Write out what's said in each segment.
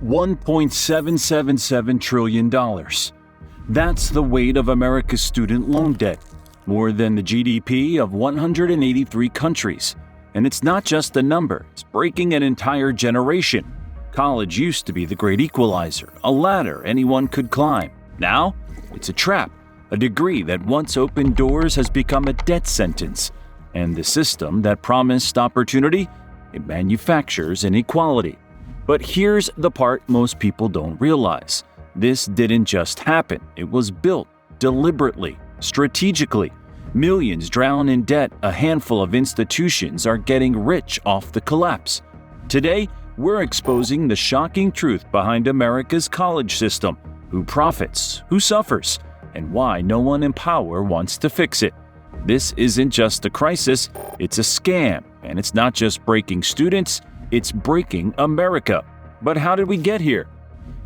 $1.777 trillion. That's the weight of America's student loan debt, more than the GDP of 183 countries. And it's not just a number, it's breaking an entire generation. College used to be the great equalizer, a ladder anyone could climb. Now, it's a trap. A degree that once opened doors has become a death sentence. And the system that promised opportunity, it manufactures inequality. But here's the part most people don't realize. This didn't just happen. It was built deliberately, strategically. Millions drown in debt. A handful of institutions are getting rich off the collapse. Today, we're exposing the shocking truth behind America's college system, who profits, who suffers, and why no one in power wants to fix it. This isn't just a crisis, it's a scam, and it's not just breaking students, it's breaking America. But how did we get here?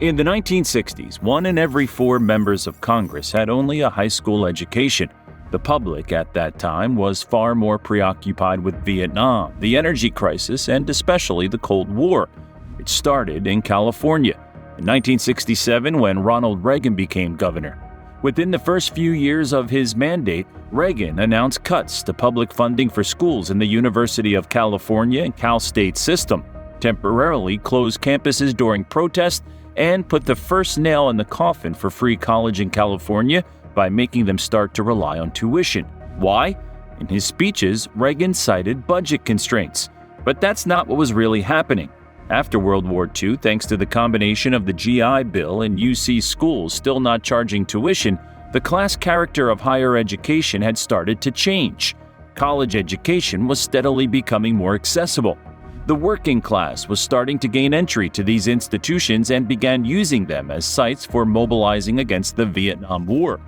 In the 1960s, 1 in every 4 members of Congress had only a high school education. The public at that time was far more preoccupied with Vietnam, the energy crisis, and especially the Cold War. It started in California in 1967 when Ronald Reagan became governor. Within the first few years of his mandate, Reagan announced cuts to public funding for schools in the University of California and Cal State system, temporarily closed campuses during protests, and put the first nail in the coffin for free college in California by making them start to rely on tuition. Why? In his speeches, Reagan cited budget constraints. But that's not what was really happening. After World War II, thanks to the combination of the GI Bill and UC schools still not charging tuition, the class character of higher education had started to change. College education was steadily becoming more accessible. The working class was starting to gain entry to these institutions and began using them as sites for mobilizing against the Vietnam War.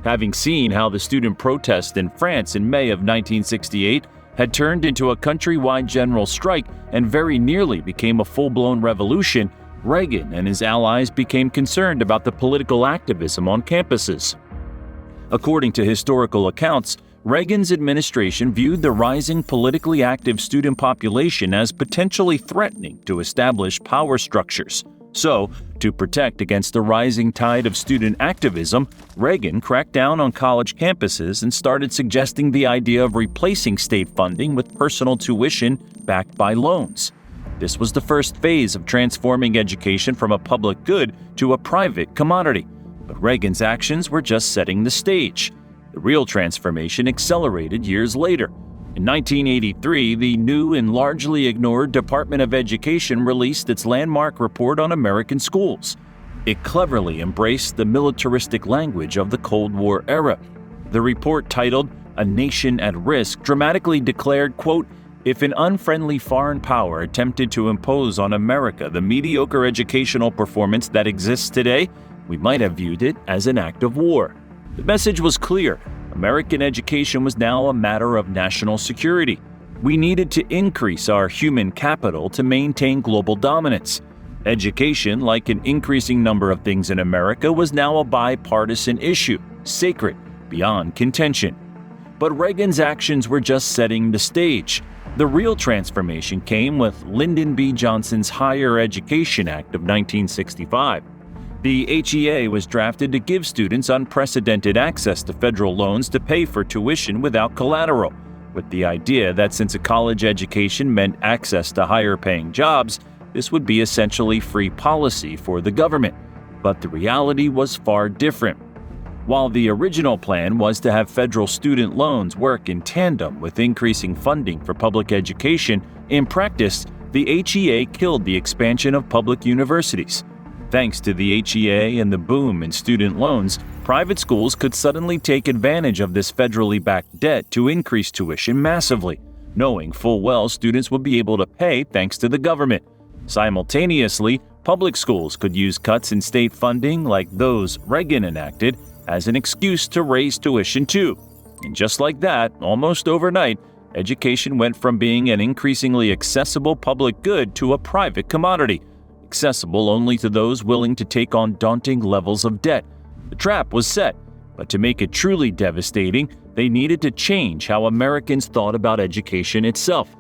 Having seen how the student protest in France in May of 1968 had turned into a countrywide general strike and very nearly became a full-blown revolution, Reagan and his allies became concerned about the political activism on campuses. According to historical accounts, Reagan's administration viewed the rising politically active student population as potentially threatening to established power structures. So, to protect against the rising tide of student activism, Reagan cracked down on college campuses and started suggesting the idea of replacing state funding with personal tuition backed by loans. This was the first phase of transforming education from a public good to a private commodity. But Reagan's actions were just setting the stage. The real transformation accelerated years later. In 1983, the new and largely ignored Department of Education released its landmark report on American schools. It cleverly embraced the militaristic language of the Cold War era. The report, titled "A Nation at Risk," dramatically declared, quote, "If an unfriendly foreign power attempted to impose on America the mediocre educational performance that exists today, we might have viewed it as an act of war." The message was clear. American education was now a matter of national security. We needed to increase our human capital to maintain global dominance. Education, like an increasing number of things in America, was now a bipartisan issue, sacred, beyond contention. But Reagan's actions were just setting the stage. The real transformation came with Lyndon B. Johnson's Higher Education Act of 1965. The HEA was drafted to give students unprecedented access to federal loans to pay for tuition without collateral, with the idea that since a college education meant access to higher-paying jobs, this would be essentially free policy for the government. But the reality was far different. While the original plan was to have federal student loans work in tandem with increasing funding for public education, in practice, the HEA killed the expansion of public universities. Thanks to the HEA and the boom in student loans, private schools could suddenly take advantage of this federally backed debt to increase tuition massively, knowing full well students would be able to pay thanks to the government. Simultaneously, public schools could use cuts in state funding like those Reagan enacted as an excuse to raise tuition too. And just like that, almost overnight, education went from being an increasingly accessible public good to a private commodity, accessible only to those willing to take on daunting levels of debt. The trap was set, but to make it truly devastating, they needed to change how Americans thought about education itself.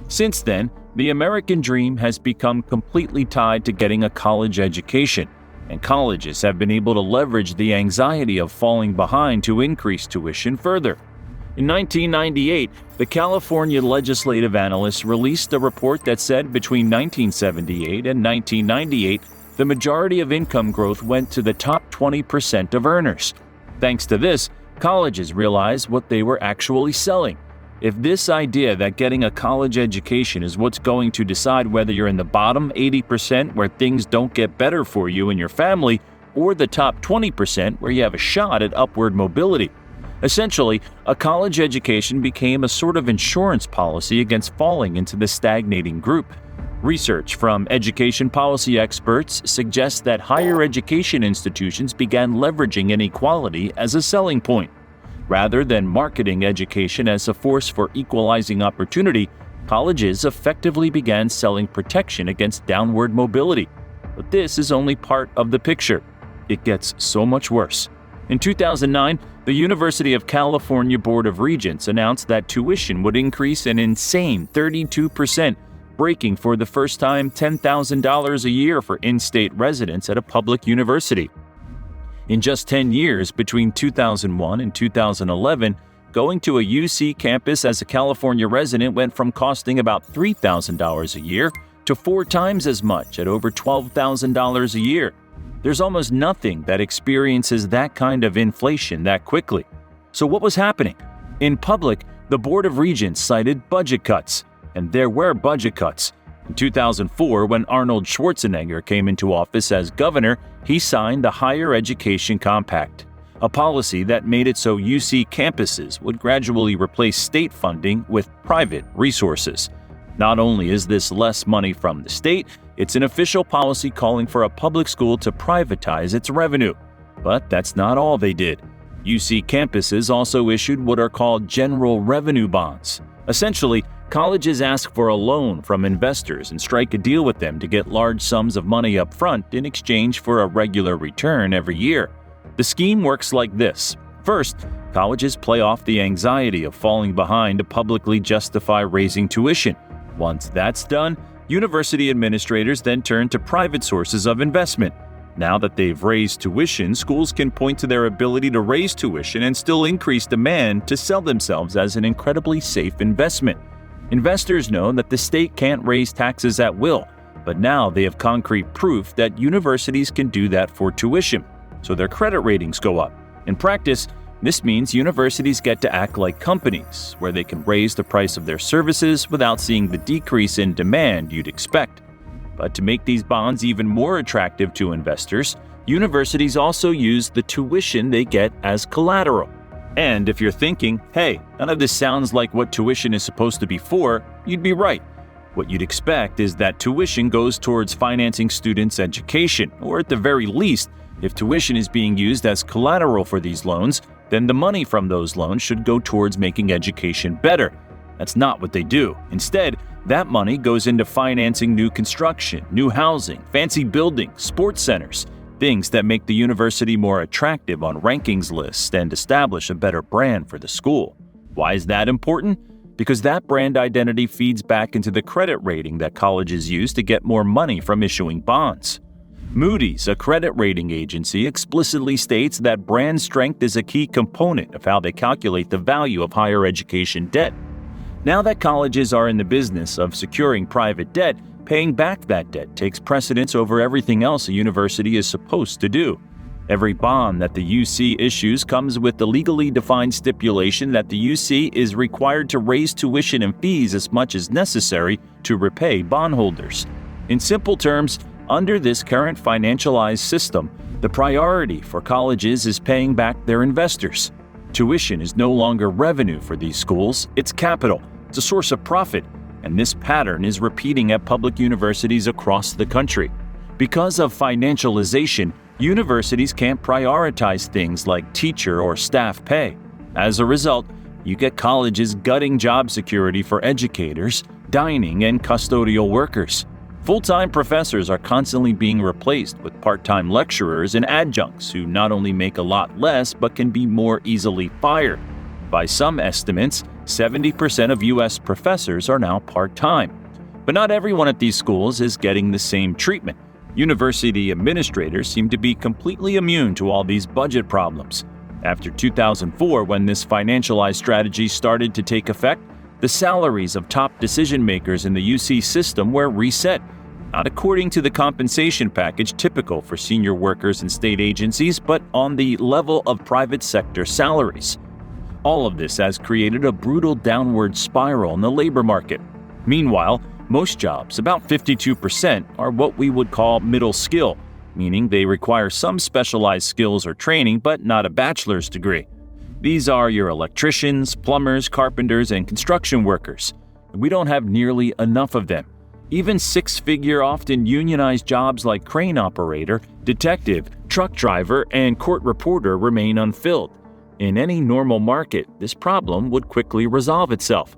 Since then, The American dream has become completely tied to getting a college education, and colleges have been able to leverage the anxiety of falling behind to increase tuition further. In 1998, the California legislative analysts released a report that said between 1978 and 1998, the majority of income growth went to the top 20% of earners. Thanks to this, colleges realized what they were actually selling. If this idea that getting a college education is what's going to decide whether you're in the bottom 80% where things don't get better for you and your family, or the top 20% where you have a shot at upward mobility. Essentially, a college education became a sort of insurance policy against falling into the stagnating group. Research from education policy experts suggests that higher education institutions began leveraging inequality as a selling point. Rather than marketing education as a force for equalizing opportunity, colleges effectively began selling protection against downward mobility. But this is only part of the picture. It gets so much worse. In 2009, the University of California Board of Regents announced that tuition would increase an insane 32%, breaking for the first time $10,000 a year for in-state residents at a public university. In just 10 years, between 2001 and 2011, going to a UC campus as a California resident went from costing about $3,000 a year to 4 times as much at over $12,000 a year. There's almost nothing that experiences that kind of inflation that quickly. So what was happening? In public, the Board of Regents cited budget cuts, and there were budget cuts. In 2004, when Arnold Schwarzenegger came into office as governor, he signed the Higher Education Compact, a policy that made it so UC campuses would gradually replace state funding with private resources. Not only is this less money from the state, it's an official policy calling for a public school to privatize its revenue. But that's not all they did. UC campuses also issued what are called general revenue bonds. Essentially, colleges ask for a loan from investors and strike a deal with them to get large sums of money up front in exchange for a regular return every year. The scheme works like this. First, colleges play off the anxiety of falling behind to publicly justify raising tuition. Once that's done, university administrators then turn to private sources of investment. Now that they've raised tuition, schools can point to their ability to raise tuition and still increase demand to sell themselves as an incredibly safe investment. Investors know that the state can't raise taxes at will, but now they have concrete proof that universities can do that for tuition, so their credit ratings go up. In practice, this means universities get to act like companies, where they can raise the price of their services without seeing the decrease in demand you'd expect. But to make these bonds even more attractive to investors, universities also use the tuition they get as collateral. And if you're thinking, hey, none of this sounds like what tuition is supposed to be for, you'd be right. What you'd expect is that tuition goes towards financing students' education, or at the very least, if tuition is being used as collateral for these loans, then the money from those loans should go towards making education better. That's not what they do. Instead, that money goes into financing new construction, new housing, fancy buildings, sports centers, things that make the university more attractive on rankings lists and establish a better brand for the school. Why is that important? Because that brand identity feeds back into the credit rating that colleges use to get more money from issuing bonds. Moody's, a credit rating agency, explicitly states that brand strength is a key component of how they calculate the value of higher education debt. Now that colleges are in the business of securing private debt, paying back that debt takes precedence over everything else a university is supposed to do. Every bond that the UC issues comes with the legally defined stipulation that the UC is required to raise tuition and fees as much as necessary to repay bondholders. In simple terms, under this current financialized system, the priority for colleges is paying back their investors. Tuition is no longer revenue for these schools, it's capital, it's a source of profit, and this pattern is repeating at public universities across the country. Because of financialization, universities can't prioritize things like teacher or staff pay. As a result, you get colleges gutting job security for educators, dining, and custodial workers. Full-time professors are constantly being replaced with part-time lecturers and adjuncts who not only make a lot less but can be more easily fired. By some estimates, 70% of U.S. professors are now part-time. But not everyone at these schools is getting the same treatment. University administrators seem to be completely immune to all these budget problems. After 2004, when this financialized strategy started to take effect, the salaries of top decision makers in the UC system were reset, not according to the compensation package typical for senior workers in state agencies, but on the level of private sector salaries. All of this has created a brutal downward spiral in the labor market. Meanwhile, most jobs, about 52%, are what we would call middle skill, meaning they require some specialized skills or training, but not a bachelor's degree. These are your electricians, plumbers, carpenters, and construction workers. We don't have nearly enough of them. Even six-figure, often unionized jobs like crane operator, detective, truck driver, and court reporter remain unfilled. In any normal market, this problem would quickly resolve itself.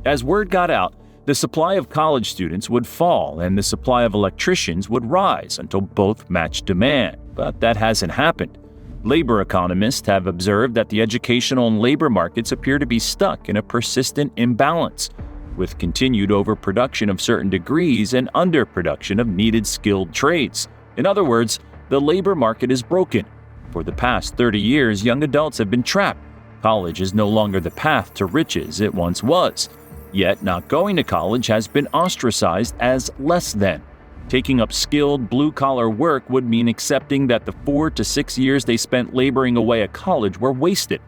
As word got out, the supply of college students would fall and the supply of electricians would rise until both matched demand, but that hasn't happened. Labor economists have observed that the educational and labor markets appear to be stuck in a persistent imbalance, with continued overproduction of certain degrees and underproduction of needed skilled trades. In other words, the labor market is broken. For the past 30 years, young adults have been trapped. College is no longer the path to riches it once was. Yet, not going to college has been ostracized as less than. Taking up skilled, blue-collar work would mean accepting that the 4 to 6 years they spent laboring away at college were wasted.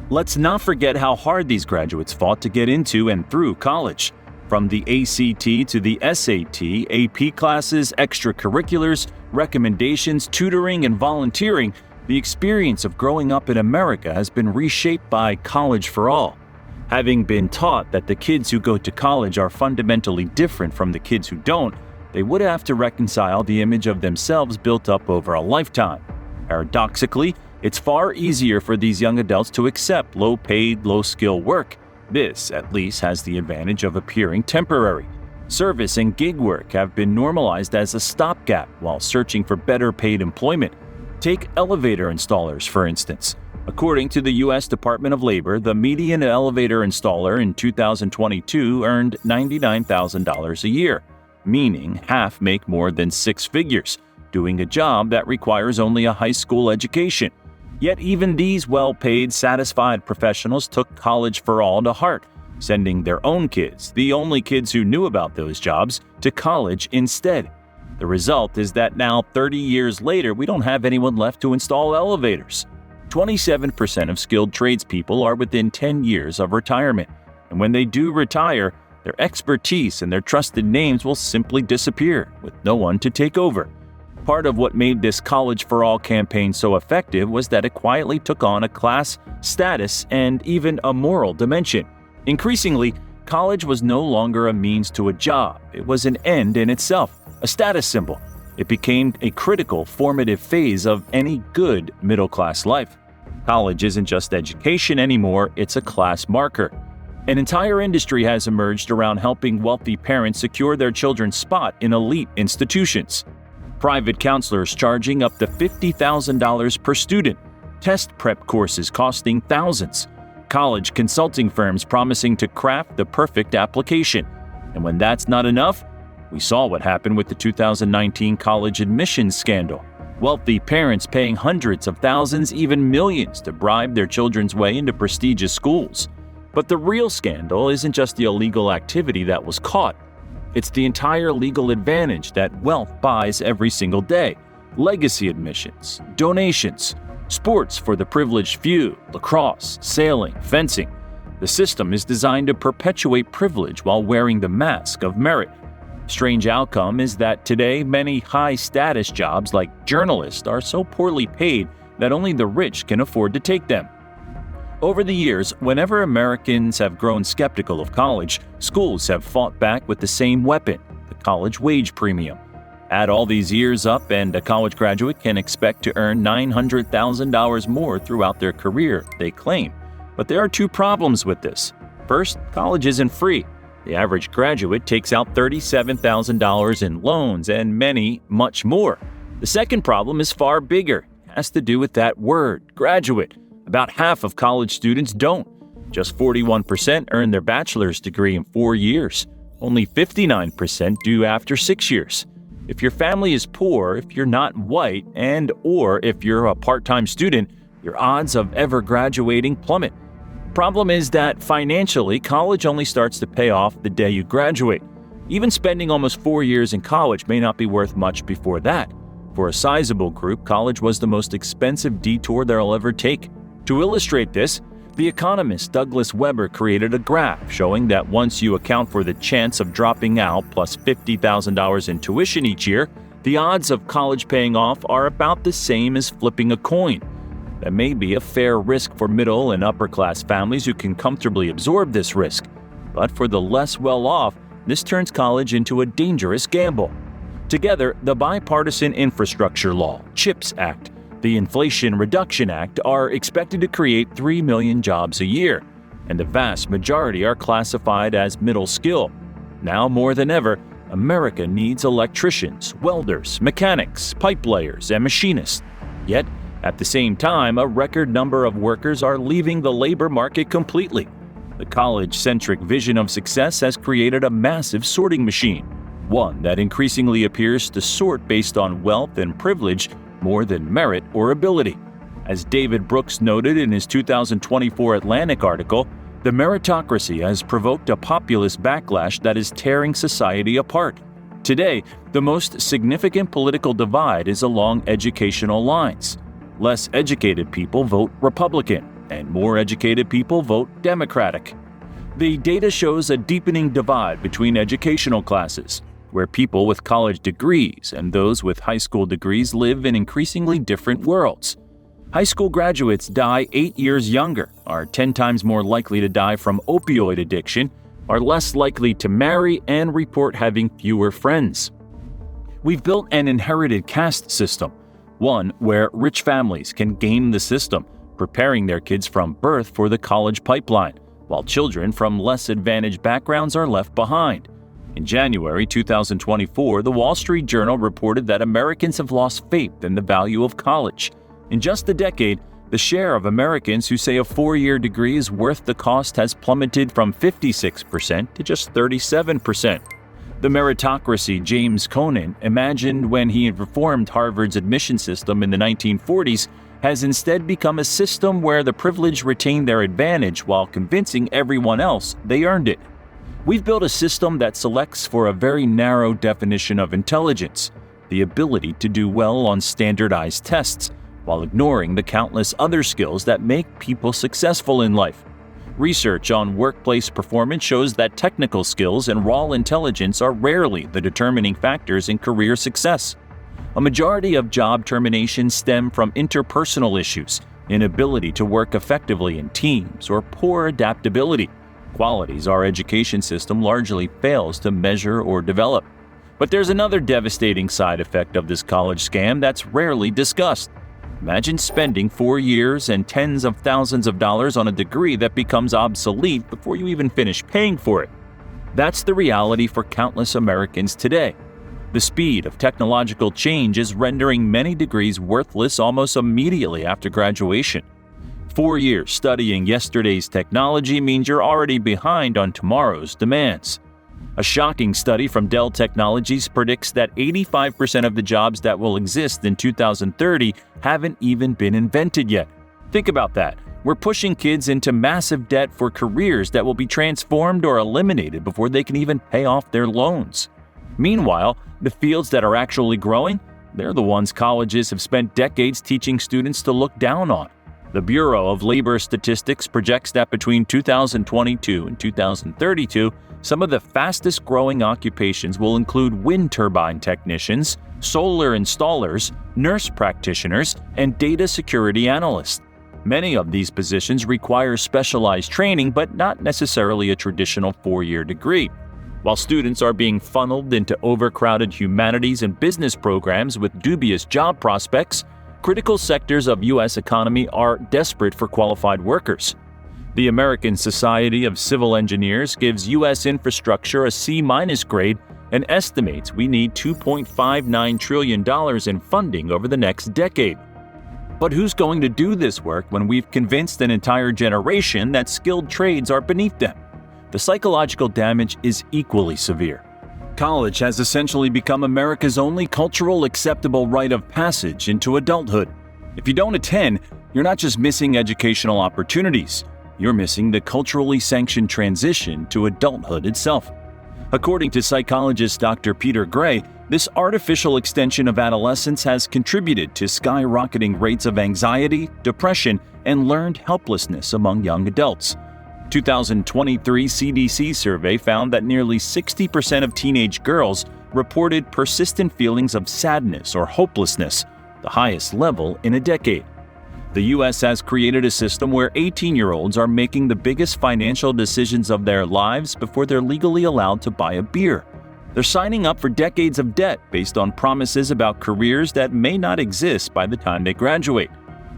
Let's not forget how hard these graduates fought to get into and through college. From the ACT to the SAT, AP classes, extracurriculars, recommendations, tutoring, and volunteering, the experience of growing up in America has been reshaped by College for All. Having been taught that the kids who go to college are fundamentally different from the kids who don't, they would have to reconcile the image of themselves built up over a lifetime. Paradoxically, it's far easier for these young adults to accept low-paid, low-skill work. This, at least, has the advantage of appearing temporary. Service and gig work have been normalized as a stopgap while searching for better-paid employment. Take elevator installers, for instance. According to the U.S. Department of Labor, the median elevator installer in 2022 earned $99,000 a year, meaning half make more than six figures, doing a job that requires only a high school education. Yet even these well-paid, satisfied professionals took College for All to heart, sending their own kids, the only kids who knew about those jobs, to college instead. The result is that now, 30 years later, we don't have anyone left to install elevators. 27% of skilled tradespeople are within 10 years of retirement, and when they do retire, their expertise and their trusted names will simply disappear, with no one to take over. Part of what made this College for All campaign so effective was that it quietly took on a class, status, and even a moral dimension. Increasingly, college was no longer a means to a job. It was an end in itself, a status symbol. It became a critical, formative phase of any good middle-class life. College isn't just education anymore, it's a class marker. An entire industry has emerged around helping wealthy parents secure their children's spot in elite institutions. Private counselors charging up to $50,000 per student, test prep courses costing thousands, college consulting firms promising to craft the perfect application. And when that's not enough, we saw what happened with the 2019 college admissions scandal. Wealthy parents paying hundreds of thousands, even millions, to bribe their children's way into prestigious schools. But the real scandal isn't just the illegal activity that was caught. It's the entire legal advantage that wealth buys every single day. Legacy admissions, donations, sports for the privileged few, lacrosse, sailing, fencing. The system is designed to perpetuate privilege while wearing the mask of merit. Strange outcome is that today many high-status jobs like journalists are so poorly paid that only the rich can afford to take them. Over the years, whenever Americans have grown skeptical of college, schools have fought back with the same weapon, the college wage premium. Add all these years up and a college graduate can expect to earn $900,000 more throughout their career, they claim. But there are two problems with this. First, college isn't free. The average graduate takes out $37,000 in loans and much more. The second problem is far bigger. It has to do with that word, graduate. About half of college students don't. Just 41% earn their bachelor's degree in 4 years. Only 59% do after 6 years. If your family is poor, if you're not white, or if you're a part-time student, your odds of ever graduating plummet. Problem is that financially, college only starts to pay off the day you graduate. Even spending almost 4 years in college may not be worth much before that. For a sizable group, college was the most expensive detour they'll ever take. To illustrate this, the economist Douglas Weber created a graph showing that once you account for the chance of dropping out plus $50,000 in tuition each year, the odds of college paying off are about the same as flipping a coin. That may be a fair risk for middle and upper class families who can comfortably absorb this risk. But for the less well-off, this turns college into a dangerous gamble. Together, the Bipartisan Infrastructure Law, CHIPS Act, the Inflation Reduction Act are expected to create 3 million jobs a year, and the vast majority are classified as middle skill. Now more than ever, America needs electricians, welders, mechanics, pipe layers, and machinists. Yet, at the same time, a record number of workers are leaving the labor market completely. The college-centric vision of success has created a massive sorting machine, one that increasingly appears to sort based on wealth and privilege more than merit or ability. As David Brooks noted in his 2024 Atlantic article, the meritocracy has provoked a populist backlash that is tearing society apart. Today, the most significant political divide is along educational lines. Less educated people vote Republican, and more educated people vote Democratic. The data shows a deepening divide between educational classes, where people with college degrees and those with high school degrees live in increasingly different worlds. High school graduates die 8 years younger, are 10 times more likely to die from opioid addiction, are less likely to marry, and report having fewer friends. We've built an inherited caste system, one where rich families can game the system, preparing their kids from birth for the college pipeline, while children from less advantaged backgrounds are left behind. In January 2024, the Wall Street Journal reported that Americans have lost faith in the value of college. In just a decade, the share of Americans who say a 4-year degree is worth the cost has plummeted from 56% to just 37%. The meritocracy James Conant imagined when he reformed Harvard's admission system in the 1940s has instead become a system where the privileged retain their advantage while convincing everyone else they earned it. We've built a system that selects for a very narrow definition of intelligence, the ability to do well on standardized tests, while ignoring the countless other skills that make people successful in life. Research on workplace performance shows that technical skills and raw intelligence are rarely the determining factors in career success. A majority of job terminations stem from interpersonal issues, inability to work effectively in teams, or poor adaptability, qualities our education system largely fails to measure or develop. But there's another devastating side effect of this college scam that's rarely discussed. Imagine spending 4 years and tens of thousands of dollars on a degree that becomes obsolete before you even finish paying for it. That's the reality for countless Americans today. The speed of technological change is rendering many degrees worthless almost immediately after graduation. 4 years studying yesterday's technology means you're already behind on tomorrow's demands. A shocking study from Dell Technologies predicts that 85% of the jobs that will exist in 2030 haven't even been invented yet. Think about that. We're pushing kids into massive debt for careers that will be transformed or eliminated before they can even pay off their loans. Meanwhile, the fields that are actually growing, they're the ones colleges have spent decades teaching students to look down on. The Bureau of Labor Statistics projects that between 2022 and 2032, some of the fastest growing occupations will include wind turbine technicians, solar installers, nurse practitioners, and data security analysts. Many of these positions require specialized training, but not necessarily a traditional 4-year degree. While students are being funneled into overcrowded humanities and business programs with dubious job prospects, critical sectors of U.S. economy are desperate for qualified workers. The American Society of Civil Engineers gives U.S. infrastructure a C- grade and estimates we need $2.59 trillion in funding over the next decade. But who's going to do this work when we've convinced an entire generation that skilled trades are beneath them? the psychological damage is equally severe. College has essentially become America's only cultural acceptable rite of passage into adulthood. If you don't attend, you're not just missing educational opportunities, you're missing the culturally sanctioned transition to adulthood itself. According to psychologist Dr. Peter Gray, this artificial extension of adolescence has contributed to skyrocketing rates of anxiety, depression, and learned helplessness among young adults. 2023 CDC survey found that nearly 60% of teenage girls reported persistent feelings of sadness or hopelessness, the highest level in a decade. The U.S. has created a system where 18-year-olds are making the biggest financial decisions of their lives before they're legally allowed to buy a beer. They're signing up for decades of debt based on promises about careers that may not exist by the time they graduate.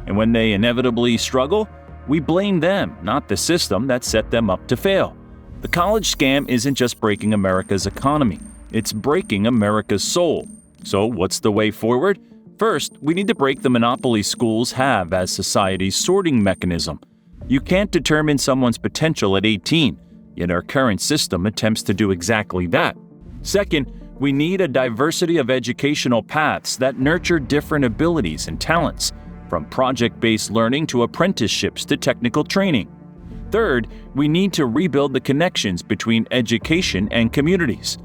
And when they inevitably struggle, we blame them, not the system that set them up to fail. The college scam isn't just breaking America's economy, it's breaking America's soul. So what's the way forward? First, we need to break the monopoly schools have as society's sorting mechanism. You can't determine someone's potential at 18, yet our current system attempts to do exactly that. Second, we need a diversity of educational paths that nurture different abilities and talents, from project-based learning to apprenticeships to technical training. Third, we need to rebuild the connections between education and communities.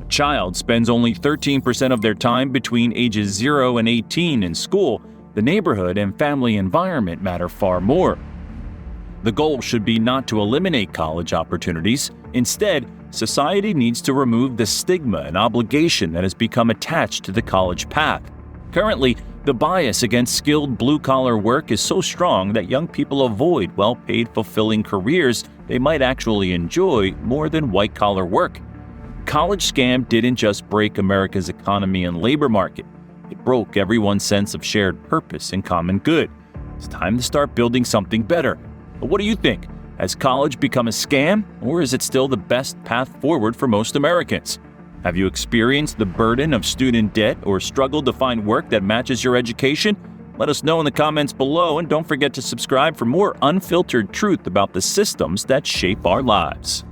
A child spends only 13% of their time between ages 0 and 18 in school. The neighborhood and family environment matter far more. The goal should be not to eliminate college opportunities. Instead, society needs to remove the stigma and obligation that has become attached to the college path. Currently, the bias against skilled blue-collar work is so strong that young people avoid well-paid, fulfilling careers they might actually enjoy more than white-collar work. College scam didn't just break America's economy and labor market. It broke everyone's sense of shared purpose and common good. It's time to start building something better. But what do you think? Has college become a scam, or is it still the best path forward for most Americans? Have you experienced the burden of student debt or struggled to find work that matches your education? Let us know in the comments below, and don't forget to subscribe for more unfiltered truth about the systems that shape our lives.